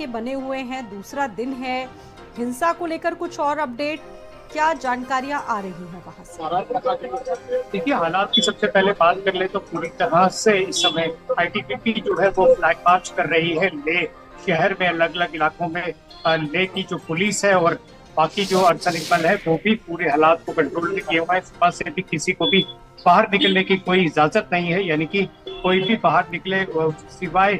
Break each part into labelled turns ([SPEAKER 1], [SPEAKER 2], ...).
[SPEAKER 1] के बने हुए हैं, दूसरा दिन है, हिंसा को लेकर कुछ और अपडेट, क्या जानकारियां आ रही हैं वहां से?
[SPEAKER 2] देखिए, हालात की सबसे पहले बात कर ले तो पूरी तरह से इस समय आईटीबीपी जो है वो फ्लैग मार्च कर रही है ले शहर में, अलग अलग इलाकों में। ले की जो पुलिस है और बाकी जो अर्धसैनिक बल है वो भी पूरे हालात को कंट्रोल में किए हुए हैं। सुबह से भी किसी को भी बाहर निकलने की कोई इजाजत नहीं है, यानी कि कोई भी बाहर निकले सिवाय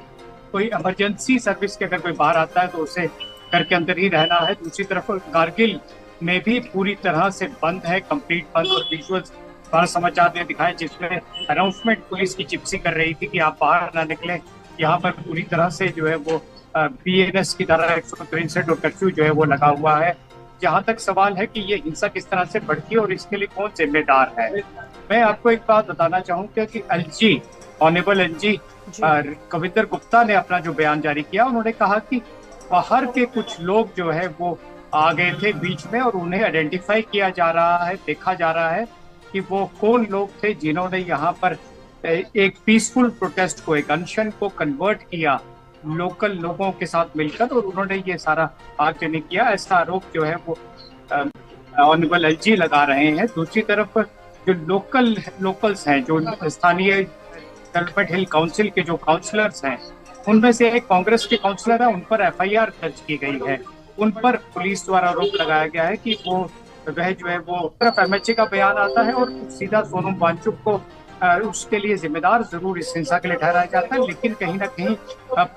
[SPEAKER 2] कोई इमरजेंसी सर्विस के, अगर कोई बाहर आता है तो उसे घर के अंदर ही रहना है। दूसरी तरफ कारगिल में भी पूरी तरह से बंद है, कंप्लीट बंद। और विजुअल्स भारत समाचार ने दिखाए जिसमें अनाउंसमेंट पुलिस की जिप्सी कर रही थी कि आप बाहर ना निकले। यहाँ पर पूरी तरह से जो है वो बीएनएस की तरह 163 और कर्फ्यू जो है वो लगा हुआ है। जहाँ तक सवाल है कि ये हिंसा किस तरह से बढ़ती है और इसके लिए कौन जिम्मेदार है, मैं आपको एक बात बताना चाहूंगा कि LG honourable LG Kavinder Gupta ने अपना जो बयान जारी किया, उन्होंने कहा कि बाहर के कुछ लोग जो है वो आ गए थे बीच में और उन्हें आइडेंटिफाई किया जा रहा है, देखा जा रहा है कि वो कौन लोग थे जिन्होंने यहाँ पर एक पीसफुल प्रोटेस्ट को, एक अनशन को कन्वर्ट किया लोकल लोगों के साथ मिलकर, और उन्होंने ये सारा आगजनी किया। ऐसा आरोप जो है वो ऑनरेबल एलजी लगा रहे हैं। दूसरी तरफ जो लोकल्स हैं, जो स्थानीय डेवलपमेंट हिल काउंसिल के जो काउंसलर्स हैं, उनमें से एक कांग्रेस के काउंसलर है, उन पर एफआईआर दर्ज की गई है। उन पर पुलिस द्वारा आरोप लगाया गया है कि वह जो है वो सिर्फ एमएचए का बयान आता है और सीधा सोनम वांगचुक को उसके लिए जिम्मेदार जरूर इस हिंसा के लिए ठहराया जाता है। लेकिन कहीं ना कहीं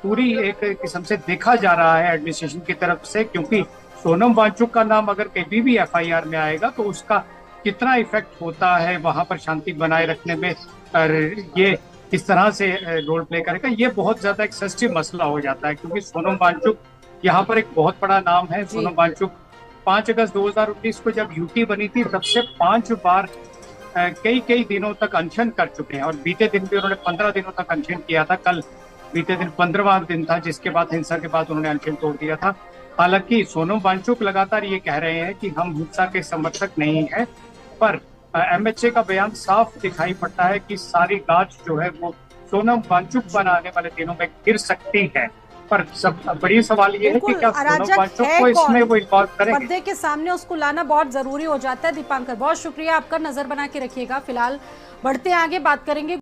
[SPEAKER 2] पूरी एक किस्म से देखा जा रहा है एडमिनिस्ट्रेशन की तरफ से, क्योंकि सोनम वांगचुक का नाम अगर कभी भी एफआईआर में आएगा तो उसका कितना इफेक्ट होता है वहां पर शांति बनाए रखने में, और ये किस तरह से रोल प्ले करेगा, ये बहुत ज्यादा एक सेंसिटिव मसला हो जाता है। क्योंकि सोनम वांगचुक यहाँ पर एक बहुत बड़ा नाम है। सोनम वांगचुक 5 अगस्त 2019 को जब यूटी बनी थी तब से 5 बार कई दिनों तक अनशन कर चुके हैं, और बीते दिन भी उन्होंने 15 दिनों तक अनशन किया था। कल बीते दिन 15वां दिन था, जिसके बाद हिंसा के बाद उन्होंने अनशन तोड़ दिया था। हालांकि सोनम वांगचुक लगातार ये कह रहे हैं कि हम हिंसा के समर्थक नहीं है, पर एमएचए का बयान साफ दिखाई पड़ता है कि सारी गाज जो है वो सोनम वांगचुक पर आने वाले दिनों में गिर सकती है। पर सब बड़ी सवाल ये है कि क्या सोनम वांगचुक को इसमें वो इन्वॉल्व करेंगे?
[SPEAKER 1] पर्दे के सामने उसको लाना बहुत जरूरी हो जाता है। दीपांकर, बहुत शुक्रिया आपका, नजर बना के रखिएगा। फिलहाल बढ़ते आगे, बात करेंगे